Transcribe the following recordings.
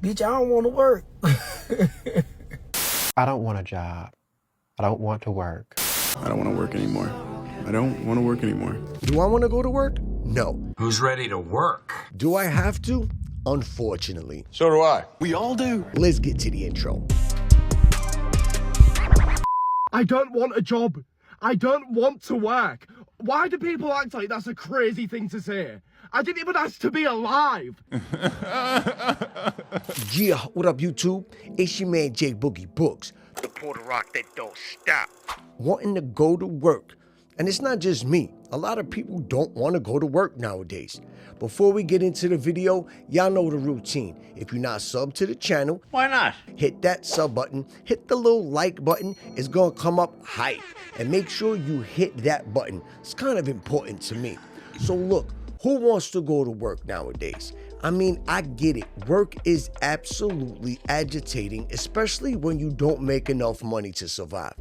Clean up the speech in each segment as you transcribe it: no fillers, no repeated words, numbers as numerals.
Bitch, I don't want to work. I don't want a job. I don't want to work. I don't want to work anymore. I don't want to work anymore. Do I want to go to work? No. Who's ready to work? Do I have to? Unfortunately. So do I. We all do. Let's get to the intro. I don't want a job. I don't want to work. Why do people act like that's a crazy thing to say? I didn't even ask to be alive. Yeah, what up, YouTube? It's your man, X Boogs, the Puerto Rock that don't stop. Wanting to go to work. And it's not just me. A lot of people don't want to go to work nowadays. Before we get into the video, y'all know the routine. If you're not subbed to the channel, Why not? hit that sub button, hit the little like button, it's gonna come up hype. And make sure you hit that button. It's kind of important to me. So look, who wants to go to work nowadays? I mean, I get it. Work is absolutely agitating, especially when you don't make enough money to survive.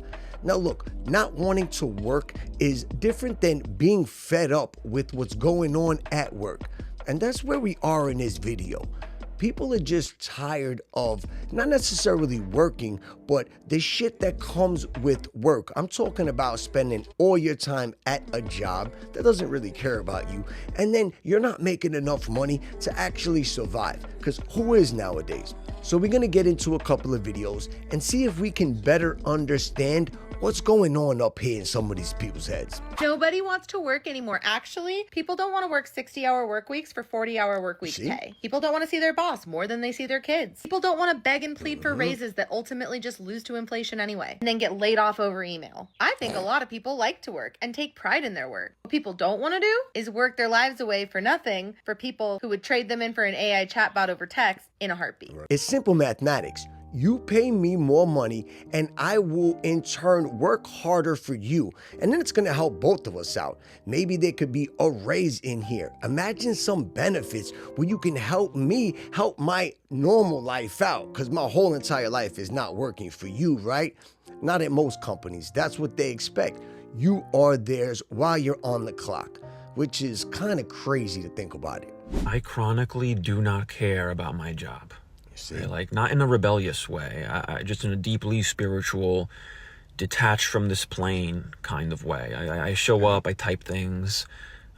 Now look, not wanting to work is different than being fed up with what's going on at work. And that's where we are in this video. People are just tired of not necessarily working, but the shit that comes with work. I'm talking about spending all your time at a job that doesn't really care about you, and then you're not making enough money to actually survive, because who is nowadays? So we're gonna get into a couple of videos and see if we can better understand what's going on up here in some of these people's heads. Nobody wants to work anymore. Actually, people don't want to work 60-hour work weeks for 40-hour work week pay. People don't want to see their boss more than they see their kids. People don't want to beg and plead for raises that ultimately just lose to inflation anyway, and then get laid off over email. I think a lot of people like to work and take pride in their work. What people don't want to do is work their lives away for nothing for people who would trade them in for an AI chatbot over text in a heartbeat. It's simple mathematics. You pay me more money and I will in turn work harder for you. And then it's gonna help both of us out. Maybe there could be a raise in here. Imagine some benefits where you can help me help my normal life out, because my whole entire life is not working for you, right? Not at most companies. That's what they expect. You are theirs while you're on the clock, which is kind of crazy to think about it. I chronically do not care about my job. Right? Like, not in a rebellious way, I just in a deeply spiritual, detached from this plane kind of way. I show up, I type things,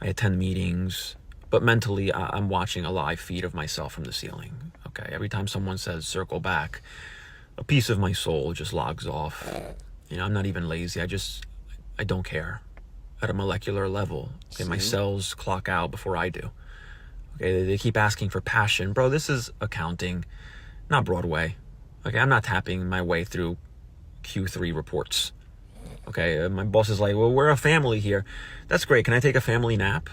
I attend meetings, but mentally I'm watching a live feed of myself from the ceiling. Okay, every time someone says circle back, a piece of my soul just logs off. You know, I'm not even lazy, I don't care at a molecular level. Okay, my cells clock out before I do. Okay, they keep asking for passion. Bro, this is accounting, not Broadway. Okay, I'm not tapping my way through Q3 reports. Okay, my boss is like, well, we're a family here. That's great. Can I take a family nap?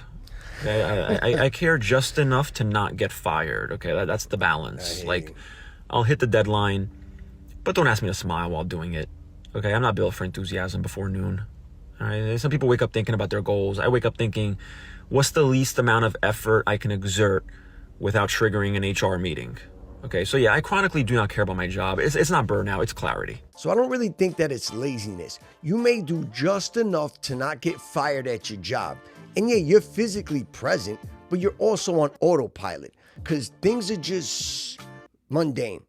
Okay, I care just enough to not get fired. Okay, that's the balance. Like, I'll hit the deadline, but don't ask me to smile while doing it. Okay, I'm not built for enthusiasm before noon. All right, some people wake up thinking about their goals. I wake up thinking, what's the least amount of effort I can exert without triggering an HR meeting? Okay, so yeah, I chronically do not care about my job. It's not burnout, it's clarity. So I don't really think that it's laziness. You may do just enough to not get fired at your job. And yeah, you're physically present, but you're also on autopilot because things are just mundane,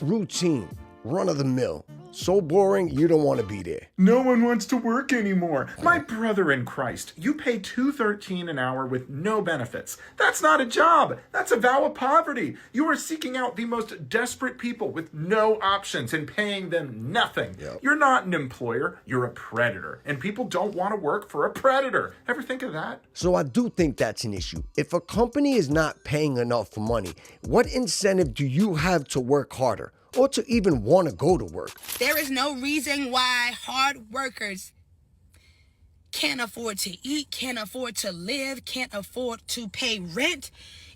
routine, run of the mill. So boring, you don't want to be there. No one wants to work anymore. My brother in Christ, you pay $2.13 an hour with no benefits. That's not a job. That's a vow of poverty. You are seeking out the most desperate people with no options and paying them nothing. You're not an employer, you're a predator. And people don't want to work for a predator. Ever think of that? So I do think that's an issue. If a company is not paying enough money, what incentive do you have to work harder? Or to even want to go to work? There is no reason why hard workers can't afford to eat, can't afford to live, can't afford to pay rent.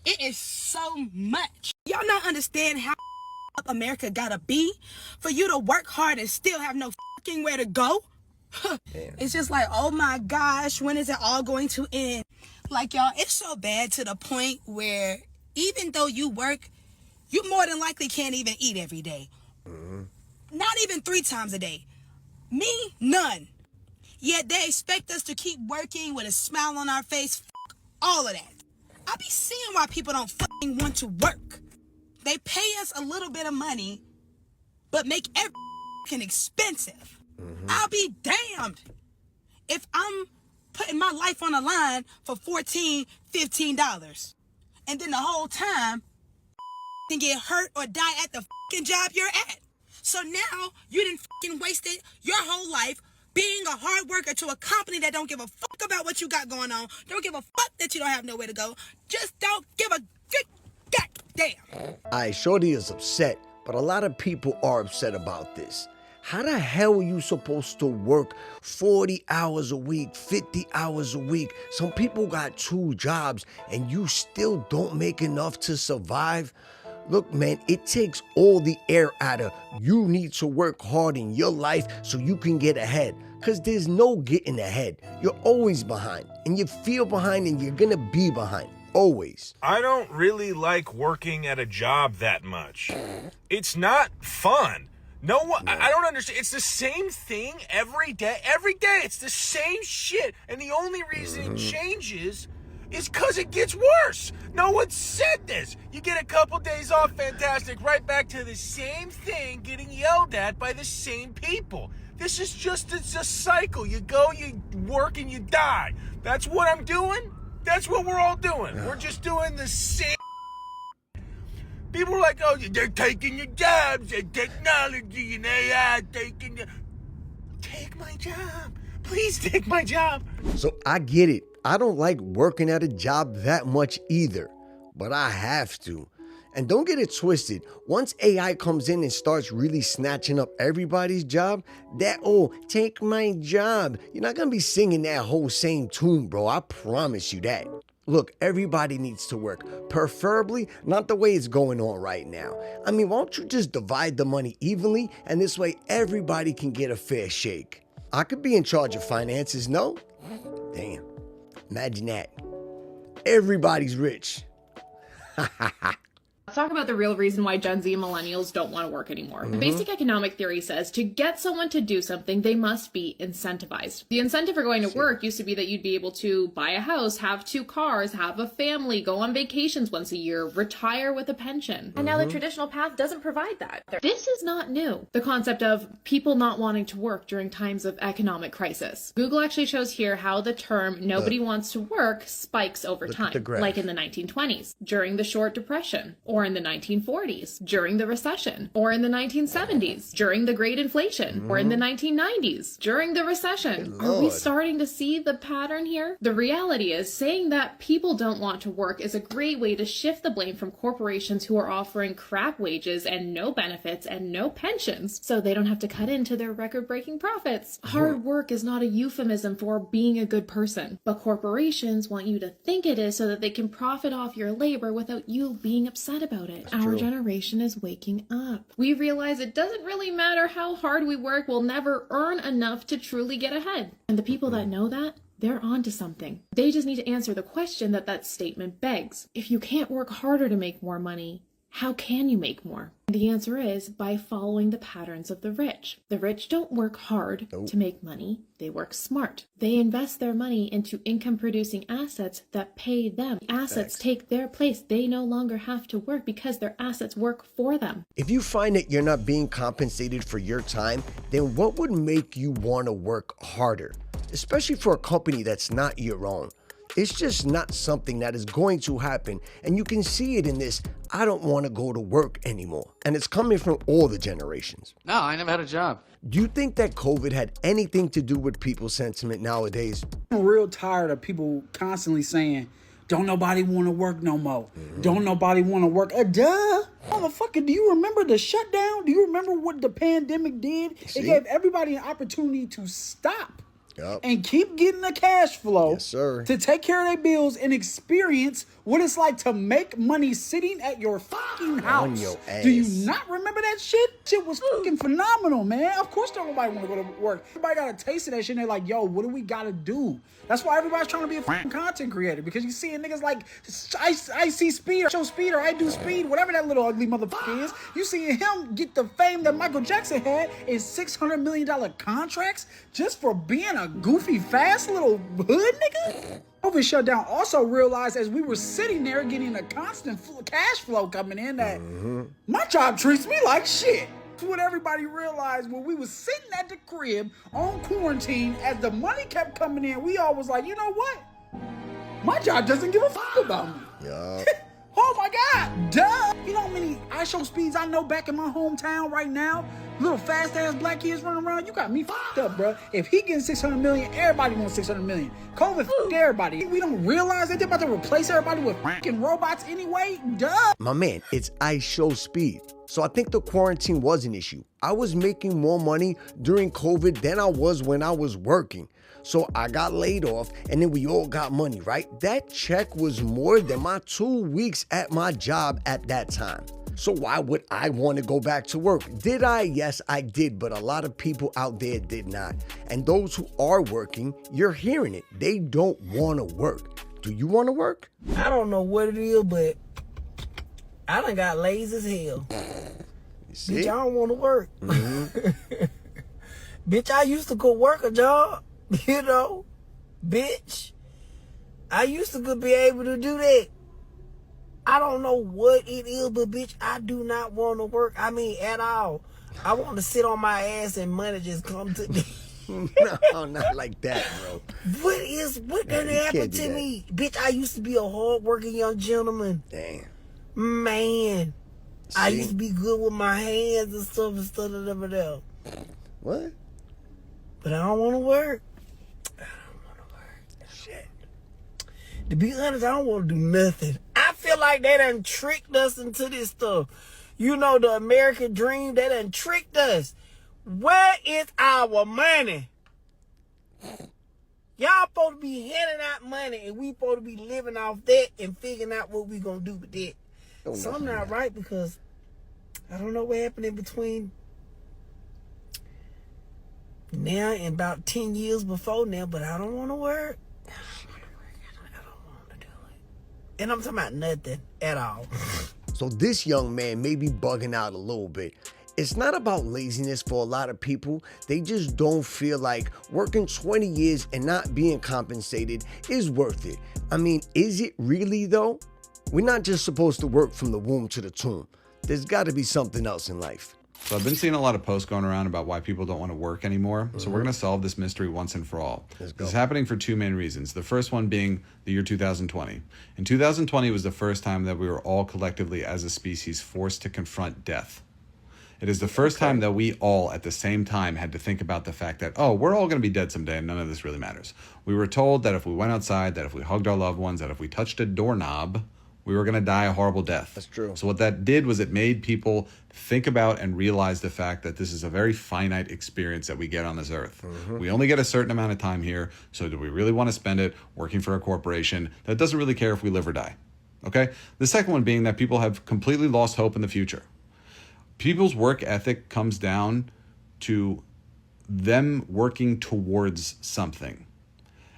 It is so much. Y'all not understand how up America gotta be for you to work hard and still have no fucking where to go? It's just like, oh my gosh, when is it all going to end? Like, y'all, it's so bad to the point where even though you work, you more than likely can't even eat every day. Not even 3 times a day. Me, none. Yet they expect us to keep working with a smile on our face. All of that. I be seeing why people don't fucking want to work. They pay us a little bit of money, but make everything expensive. I'll be damned if I'm putting my life on the line for $14, $15. And then the whole time, can get hurt or die at the job you're at. So now you done wasted your whole life being a hard worker to a company that don't give a fuck about what you got going on, don't give a fuck that you don't have nowhere to go, just don't give a good goddamn. Shorty is upset, but a lot of people are upset about this. How the hell are you supposed to work 40 hours a week, 50 hours a week? Some people got 2 jobs and you still don't make enough to survive? Look, man, it takes all the air out of you need to work hard in your life so you can get ahead. Because there's no getting ahead. You're always behind. And you feel behind and you're going to be behind. Always. I don't really like working at a job that much. It's not fun. No one, I don't understand. It's the same thing every day. Every day, it's the same shit. And the only reason it changes is because it gets worse. No one said this. You get a couple days off, fantastic. Right back to the same thing, getting yelled at by the same people. This is just, it's a cycle. You go, you work, and you die. That's what I'm doing. That's what we're all doing. We're just doing the same. People are like, oh, they're taking your jobs, and technology and AI taking your... Take my job. Please take my job. So I get it. I don't like working at a job that much either, but I have to. And don't get it twisted. Once AI comes in and starts really snatching up everybody's job, that, oh, take my job. You're not going to be singing that whole same tune, bro. I promise you that. Look, everybody needs to work, preferably not the way it's going on right now. I mean, why don't you just divide the money evenly, and this way everybody can get a fair shake? I could be in charge of finances, no? Damn, imagine that. Everybody's rich. Let's talk about the real reason why Gen Z and millennials don't want to work anymore. The basic economic theory says to get someone to do something, they must be incentivized. The incentive for going to work used to be that you'd be able to buy a house, have 2 cars, have a family, go on vacations once a year, retire with a pension. And now the traditional path doesn't provide that. This is not new. The concept of people not wanting to work during times of economic crisis. Google actually shows here how the term nobody wants to work spikes over time, like in the 1920s, during the Short Depression, or in the 1940s, during the recession, or in the 1970s, during the Great Inflation, or in the 1990s, during the recession. Are we starting to see the pattern here? The reality is, saying that people don't want to work is a great way to shift the blame from corporations who are offering crap wages and no benefits and no pensions, so they don't have to cut into their record-breaking profits. Hard work is not a euphemism for being a good person, but corporations want you to think it is so that they can profit off your labor without you being upset about it. Our generation is waking up. We realize it doesn't really matter how hard we work, we'll never earn enough to truly get ahead. And the people that know that, they're onto something. They just need to answer the question that statement begs. If you can't work harder to make more money, how can you make more? The answer is by following the patterns of the rich. The rich don't work hard to make money. They work smart. They invest their money into income-producing assets that pay them. Assets take their place. They no longer have to work because their assets work for them. If you find that you're not being compensated for your time, then what would make you want to work harder? Especially for a company that's not your own. It's just not something that is going to happen. And you can see it in this, I don't want to go to work anymore. And it's coming from all the generations. No, I never had a job. Do you think that COVID had anything to do with people's sentiment nowadays? I'm real tired of people constantly saying, don't nobody want to work no more. Don't nobody want to work. Duh. Motherfucker, do you remember the shutdown? Do you remember what the pandemic did? It gave everybody an opportunity to stop. And keep getting the cash flow to take care of their bills and experience what it's like to make money sitting at your fucking house. Do you not remember that shit? Shit was fucking phenomenal, man. Of course nobody want to go to work. Everybody got a taste of that shit and they're like, yo, what do we got to do? That's why everybody's trying to be a fucking content creator, because you see niggas like I see Speed or Show Speed or I Do Speed, whatever that little ugly motherfucker is. You see him get the fame that Michael Jackson had in $600 million contracts just for being a goofy, fast little hood nigga? COVID shutdown also realized as we were sitting there getting a constant cash flow coming in that my job treats me like shit. That's what everybody realized when we was sitting at the crib on quarantine. As the money kept coming in, we all was like, you know what? My job doesn't give a fuck about me. Yeah. Oh my God, duh. You know how many iShow speeds I know back in my hometown right now? Little fast ass black kids running around. You got me fucked up, bro. If he getting 600 million, everybody wants 600 million. COVID fucked everybody. We don't realize that they're about to replace everybody with fucking robots anyway? Duh. My man, it's iShow speed. So I think the quarantine was an issue. I was making more money during COVID than I was when I was working. So I got laid off and then we all got money, right? That check was more than my 2 weeks at my job at that time. So why would I want to go back to work? Did I? Yes, I did, but a lot of people out there did not. And those who are working, you're hearing it. They don't want to work. Do you want to work? I don't know what it is, but I done got lazy as hell. Bitch, I don't want to work. Bitch, I used to go work a job, you know? Bitch, I used to be able to do that. I don't know what it is, but bitch, I do not want to work. I mean, at all. I want to sit on my ass and money just come to me. No, not like that, bro. What gonna happen to me? Bitch, I used to be a hard-working young gentleman. Damn. Man. See? I used to be good with my hands and stuff. What? But I don't want to work. Shit. To be honest, I don't want to do nothing. I feel like they done tricked us into this stuff. You know, the American dream, they done tricked us. Where is our money? Y'all supposed to be handing out money and we supposed to be living off that and figuring out what we gonna do with that. So I'm not right because I don't know what happened in between now and about 10 years before now, but I don't want to work. I don't want to do it. And I'm talking about nothing at all. So this young man may be bugging out a little bit. It's not about laziness for a lot of people. They just don't feel like working 20 years and not being compensated is worth it. I mean, is it really though? We're not just supposed to work from the womb to the tomb. There's got to be something else in life. So I've been seeing a lot of posts going around about why people don't want to work anymore. So we're going to solve this mystery once and for all. This is happening for two main reasons. The first one being the year 2020. In 2020 was the first time that we were all collectively as a species forced to confront death. It is the first time that we all at the same time had to think about the fact that, oh, we're all going to be dead someday and none of this really matters. We were told that if we went outside, that if we hugged our loved ones, that if we touched a doorknob, we were going to die a horrible death. That's true. So what that did was it made people think about and realize the fact that this is a very finite experience that we get on this earth. We only get a certain amount of time here, so do we really want to spend it working for a corporation that doesn't really care if we live or die? Okay? The second one being that people have completely lost hope in the future. People's work ethic comes down to them working towards something.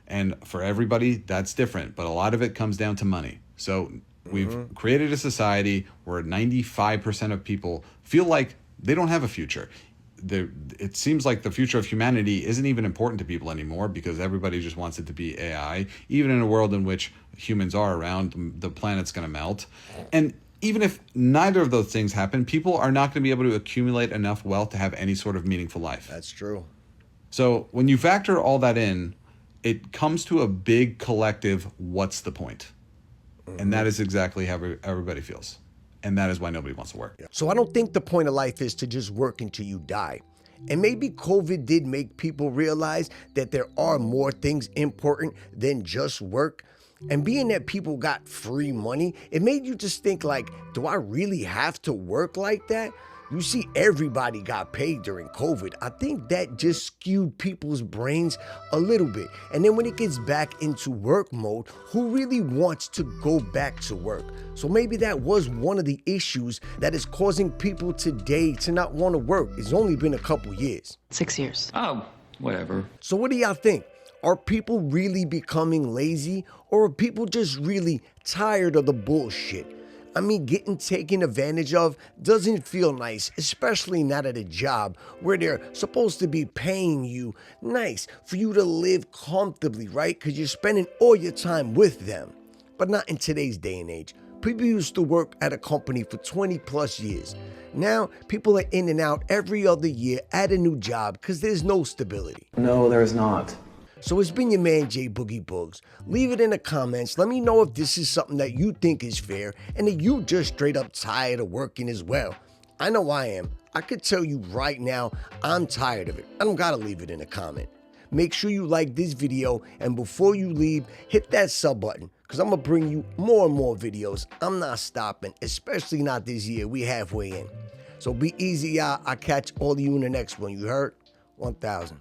And for everybody, that's different, but a lot of it comes down to money. So we've created a society where 95% of people feel like they don't have a future. It seems like the future of humanity isn't even important to people anymore because everybody just wants it to be AI. Even in a world in which humans are around, the planet's going to melt. And even if neither of those things happen, people are not going to be able to accumulate enough wealth to have any sort of meaningful life. That's true. So when you factor all that in, it comes to a big collective, what's the point? And that is exactly how everybody feels. And that is why nobody wants to work. So I don't think the point of life is to just work until you die. And maybe COVID did make people realize that there are more things important than just work. And being that people got free money, it made you just think like, do I really have to work like that? You see, everybody got paid during COVID. I think that just skewed people's brains a little bit. And then when it gets back into work mode, who really wants to go back to work? So maybe that was one of the issues that is causing people today to not want to work. It's only been a couple years. 6 years. Oh, whatever. So what do y'all think? Are people really becoming lazy, or are people just really tired of the bullshit? I mean, getting taken advantage of doesn't feel nice, especially not at a job where they're supposed to be paying you nice for you to live comfortably, right? Because you're spending all your time with them. But not in today's day and age. People used to work at a company for 20 plus years. Now, people are in and out every other year at a new job because there's no stability. No, there is not. So it's been your man, J Boogie Boogs. Leave it in the comments. Let me know if this is something that you think is fair and that you just straight up tired of working as well. I know I am. I could tell you right now, I'm tired of it. I don't gotta leave it in a comment. Make sure you like this video, and before you leave, hit that sub button, because I'm gonna bring you more and more videos. I'm not stopping, especially not this year. We halfway in. So be easy, y'all. I'll catch all of you in the next one. You heard? 1,000.